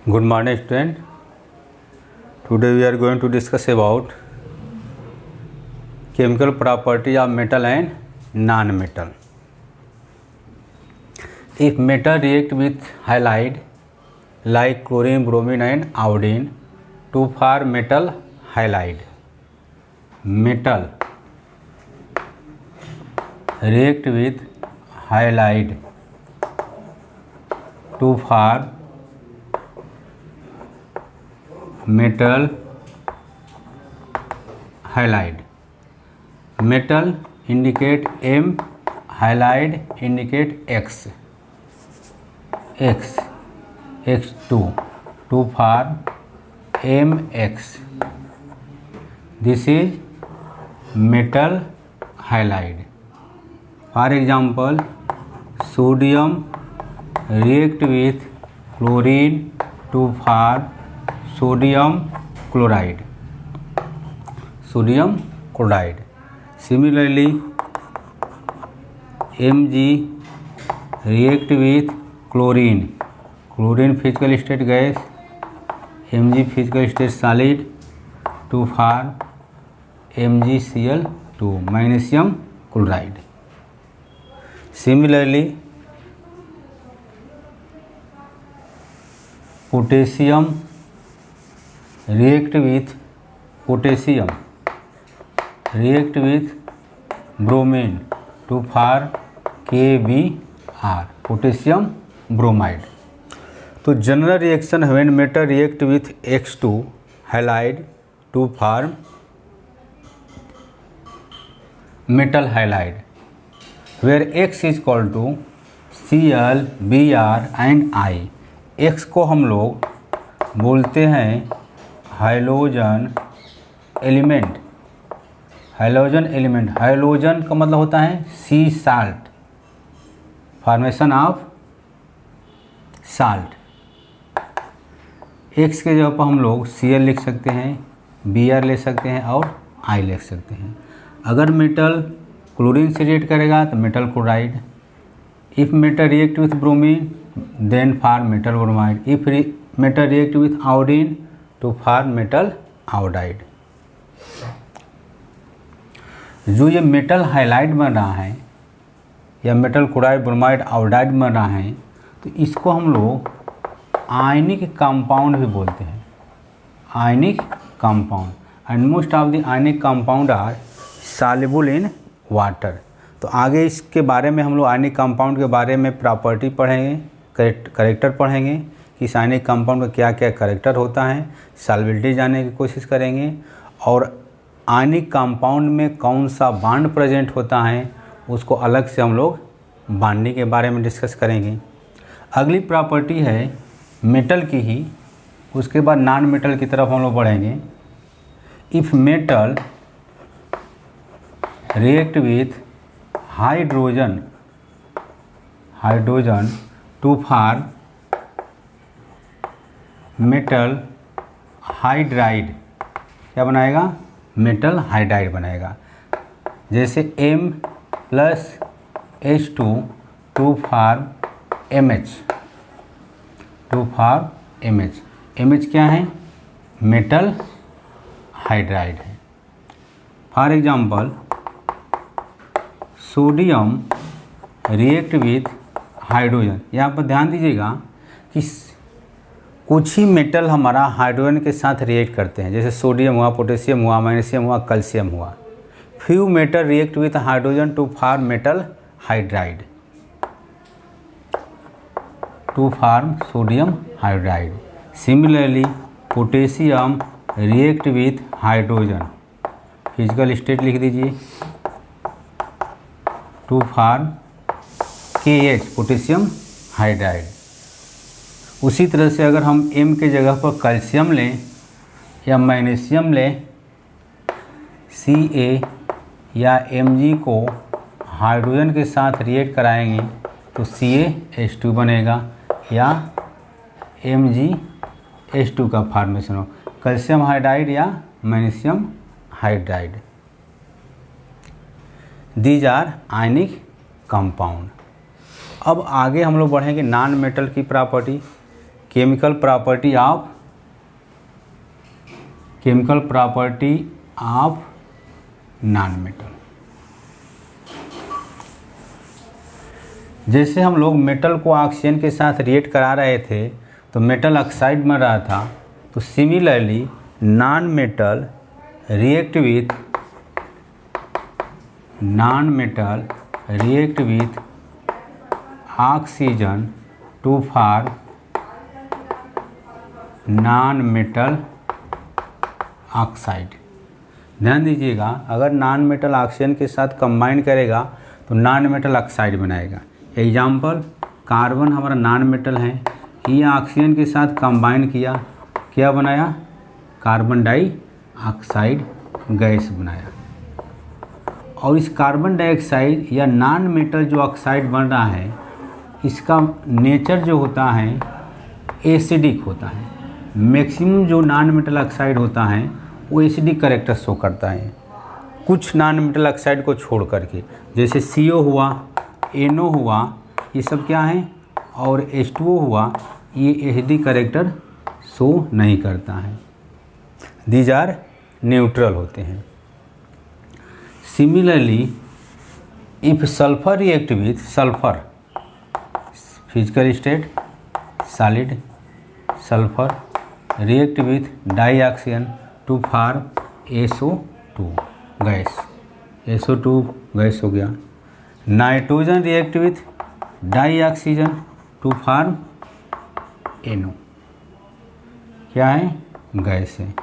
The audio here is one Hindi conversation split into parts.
Good morning, student. Today we are going to discuss about chemical property of metal and non-metal. If metal react with halide like chlorine, bromine and iodine to form metal halide. Metal react with halide to form metal halide. Metal indicate M, halide indicate X. X2 to form MX. This is metal halide. For example, sodium react with chlorine to form sodium chloride. Similarly, Mg react with chlorine physical state gas, Mg physical state solid to form MgCl2 magnesium chloride. Similarly, potassium react with bromine to form KBr, potassium bromide. तो general reaction when metal react with X2 halide to form metal halide, where X is equal to Cl, Br and I. X को हम लोग बोलते हैं हाइलोजन एलिमेंट। हाइलोजन का मतलब होता है sea salt, formation of salt. X के जगह पर हम लोग Cl लिख सकते हैं, Br ले सकते हैं और I लिख सकते हैं। अगर मेटल क्लोरीन से रिएक्ट करेगा तो metal chloride. If metal react with bromine then form metal bromide. If metal react with iodine to form metal iodide. जो ये मेटल हाइलाइड बन रहा है या मेटल क्लोराइड ब्रोमाइड आयोडाइड बन रहा है, तो इसको हम लोग आयनिक कंपाउंड भी बोलते हैं। Ionic compound and most of the ionic compound are soluble in water. तो आगे इसके बारे में हम लोग आयनिक कंपाउंड के बारे में प्रॉपर्टी पढ़ेंगे, करेक्टर पढ़ेंगे कि इस आयनिक कंपाउंड का क्या क्या करेक्टर होता है, सॉल्युबिलिटी जानने की कोशिश करेंगे और आयनिक कंपाउंड में कौन सा बॉन्ड प्रेजेंट होता है उसको अलग से हम लोग बॉन्डिंग के बारे में डिस्कस करेंगे। अगली प्रॉपर्टी है मेटल की ही, उसके बाद नॉन मेटल की तरफ हम लोग बढ़ेंगे। If metal react with hydrogen to form metal hydride, क्या बनाएगा? मेटल हाइड्राइड बनाएगा। जैसे M+H2 to form MH। MH क्या है? मेटल हाइड्राइड है। For example, sodium react with hydrogen. यहाँ पर ध्यान दीजिएगा कि कुछ ही मेटल हमारा हाइड्रोजन के साथ रिएक्ट करते हैं, जैसे सोडियम हुआ, पोटेशियम हुआ, मैग्नीशियम हुआ, कैल्शियम हुआ। Few metal react with hydrogen to form metal hydride, to form sodium hydride. Similarly potassium react with hydrogen, physical state लिख दीजिए, to form KH, potassium hydride. उसी तरह से अगर हम M के जगह पर कैल्शियम लें या मैग्नीशियम लें, Ca या Mg को हाइड्रोजन के साथ रिएक्ट कराएंगे तो CaH2 बनेगा या MgH2 का फॉर्मेशन हो, कैल्शियम हाइड्राइड या magnesium hydride. These are ionic compound. अब आगे हम लोग बढ़ेंगे नॉन मेटल की property chemical property of non metal. जैसे हम लोग मेटल को ऑक्सीजन के साथ रिएक्ट करा रहे थे तो मेटल ऑक्साइड बन रहा था, तो similarly non metal react with oxygen to form non metal oxide. ध्यान दीजिएगा, अगर नॉन मेटल ऑक्सीजन के साथ कंबाइन करेगा तो नॉन मेटल ऑक्साइड बनाएगा। एग्जाम्पल, कार्बन हमारा नॉन मेटल है, ये ऑक्सीजन के साथ कंबाइन किया, क्या बनाया? कार्बन डाइऑक्साइड गैस बनाया। और इस कार्बन डाइऑक्साइड या नॉन मेटल जो ऑक्साइड बन रहा है, इसका नेचर जो होता है एसिडिक होता है। मैक्सिमम जो नॉन मेटल ऑक्साइड होता है वो एसिडिक कैरेक्टर शो करता है, कुछ नॉन मेटल ऑक्साइड को छोड़ करके, जैसे CO हुआ, NO हुआ, ये सब क्या है, और H2O हुआ, ये एसिडिक कैरेक्टर शो नहीं करता है, दीज आर न्यूट्रल होते हैं। Similarly if sulphur react with sulphur, physical state solid, sulphur react with dioxygen to form SO2 gas, SO2 gas हो गया। Nitrogen react with dioxygen to form NO, क्या है? गैस है,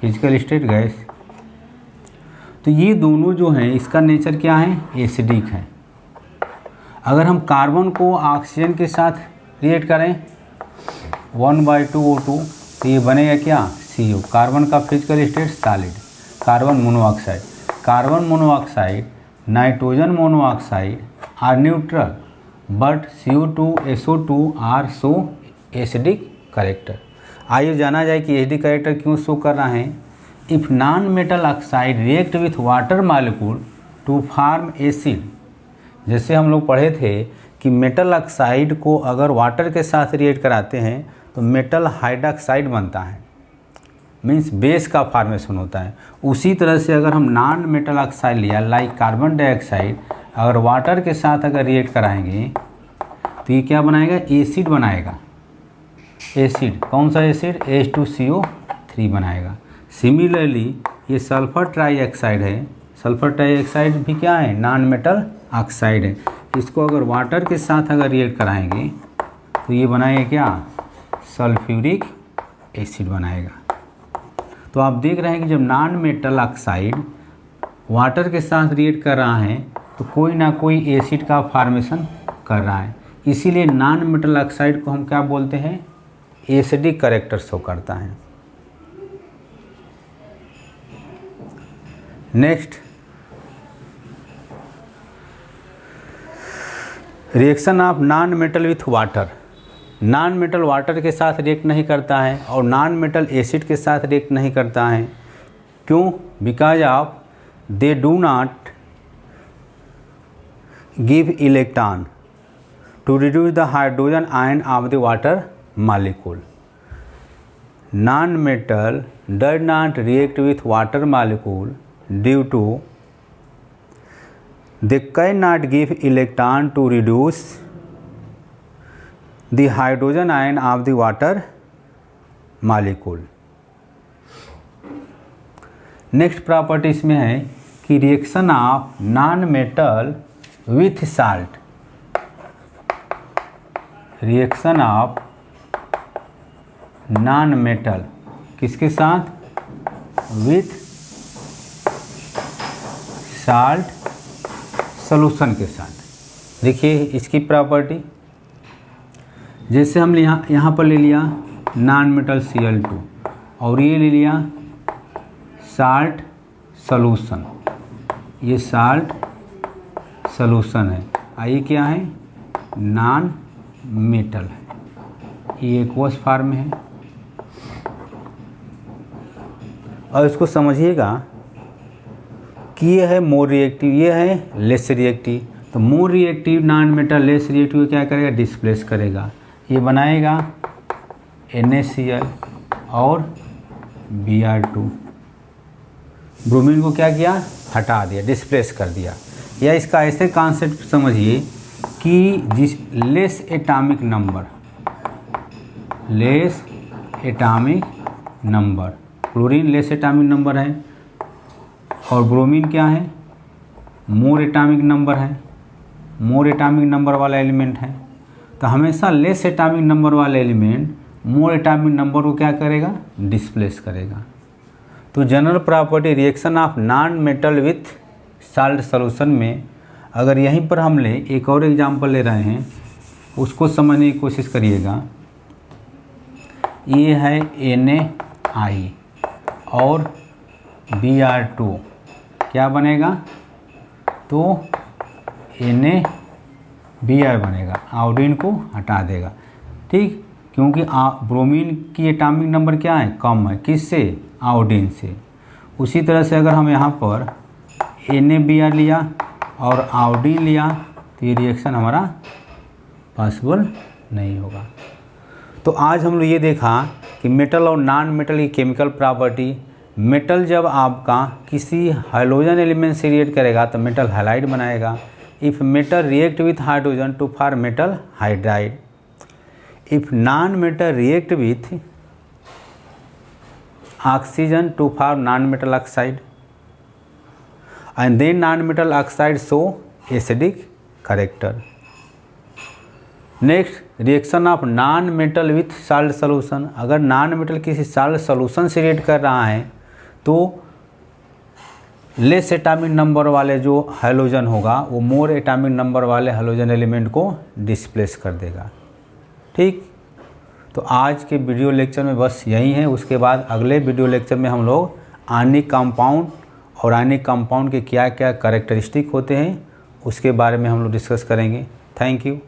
फिजिकल स्टेट गैस। तो ये दोनों जो हैं इसका नेचर क्या है? एसिडिक है। अगर हम कार्बन को ऑक्सीजन के साथ रिएक्ट करें 1/2 O2 तो ये बनेगा क्या? CO। कार्बन का physical state solid, carbon monoxide. Carbon monoxide, nitrogen monoxide are neutral but CO2 SO2 are show acidic character. आइए जाना जाए कि एसिडिक कैरेक्टर क्यों शो कर रहा है। If non metal oxide react with water molecule to form acid, जैसे हम लोग पढ़े थे कि मेटल ऑक्साइड को अगर वाटर के साथ रिएक्ट कराते हैं तो मेटल हाइड्रॉक्साइड बनता है, मीन्स बेस का फॉर्मेशन होता है। उसी तरह से अगर हम नॉन मेटल ऑक्साइड लिया लाइक कार्बन डाइऑक्साइड, अगर वाटर के साथ अगर रिएक्ट कराएंगे तो ये क्या बनाएगा? एसिड बनाएगा। एसिड, कौन सा एसिड? H2CO3 बनाएगा। सिमिलरली ये सल्फर ट्राईऑक्साइड है, सल्फर ट्राईऑक्साइड भी क्या है? नॉन मेटल ऑक्साइड है। इसको अगर वाटर के साथ अगर रिएक्ट कराएंगे तो ये बनाएगा क्या? सल्फ्यूरिक एसिड बनाएगा। तो आप देख रहे हैं कि जब नॉन मेटल ऑक्साइड वाटर के साथ रिएक्ट कर रहा है तो कोई ना कोई एसिड का फॉर्मेशन कर रहा है, इसीलिए नॉन मेटल ऑक्साइड को हम क्या बोलते हैं? एसिडिक कैरेक्टर शो करता है। Next, reaction of non metal with water. Non metal water के साथ रिएक्ट नहीं करता है और नॉन मेटल एसिड के साथ रिएक्ट नहीं करता है। क्यों? Because of they do not give electron to reduce the hydrogen ion of the water molecule. Non metal does not react with water molecule due to they cannot give electron to reduce the hydrogen ion of the water molecule. Next property इसमें है कि reaction of non metal with salt, reaction of non metal किसके साथ? विथ साल्ट सॉल्यूशन के साथ। देखिए इसकी प्रॉपर्टी, जैसे हम यहाँ पर ले लिया नॉन मेटल Cl2 और ये ले लिया साल्ट सॉल्यूशन, ये साल्ट सॉल्यूशन है, ये क्या है? नॉन मेटल है, ये एक्वस फॉर्म में है। और इसको समझिएगा कि ये है मोर रिएक्टिव, ये है लेस रिएक्टिव। तो more reactive non metal less reactive क्या करेगा? डिस्प्लेस करेगा, ये बनाएगा NaCl और Br2। ब्रोमीन को क्या किया, हटा दिया, डिस्प्लेस कर दिया। या इसका ऐसे कॉन्सेप्ट समझिए कि जिस less atomic number, chlorine less atomic number है और ब्रोमीन क्या है, मोर एटॉमिक नंबर है, मोर एटॉमिक नंबर वाला एलिमेंट है। तो हमेशा लेस एटॉमिक नंबर वाला एलिमेंट मोर एटॉमिक नंबर को क्या करेगा, डिस्प्लेस करेगा। तो general property reaction of non metal with salt solution में अगर यहीं पर हम ले एक और एग्जांपल ले रहे हैं, उसको समझने की कोशिश करिएगा। ये है NaI और Br2, क्या बनेगा, तो NaBr बनेगा, आयोडीन को हटा देगा, ठीक, क्योंकि ब्रोमीन की एटॉमिक नंबर क्या है, कम है, किससे, आयोडीन से। उसी तरह से अगर हम यहाँ पर NaBr लिया और आयोडीन लिया तो ये रिएक्शन हमारा पॉसिबल नहीं होगा। तो आज हम लोग ये देखा कि मेटल और नॉन मेटल की केमिकल प्रॉपर्टी। मेटल जब आपका किसी हाइड्रोजन एलिमेंट से रिएक्ट करेगा तो मेटल हैलाइड बनाएगा। If metal react with hydrogen to form metal hydride, if non metal react with oxygen to form non metal oxide and then non-metal oxide show acidic character. Next, reaction of non metal with salt solution. अगर नॉन मेटल किसी साल्ट सॉल्यूशन से रिएक्ट कर रहा है तो लेस एटॉमिक नंबर वाले जो हैलोजन होगा वो मोर एटॉमिक नंबर वाले हैलोजन एलिमेंट को डिस्प्लेस कर देगा, ठीक। तो आज के वीडियो लेक्चर में बस यही है। उसके बाद अगले वीडियो लेक्चर में हम लोग आयनिक कंपाउंड और आयनिक कंपाउंड के क्या क्या कैरेक्टरिस्टिक होते हैं उसके बारे में हम लोग डिस्कस करेंगे। Thank you.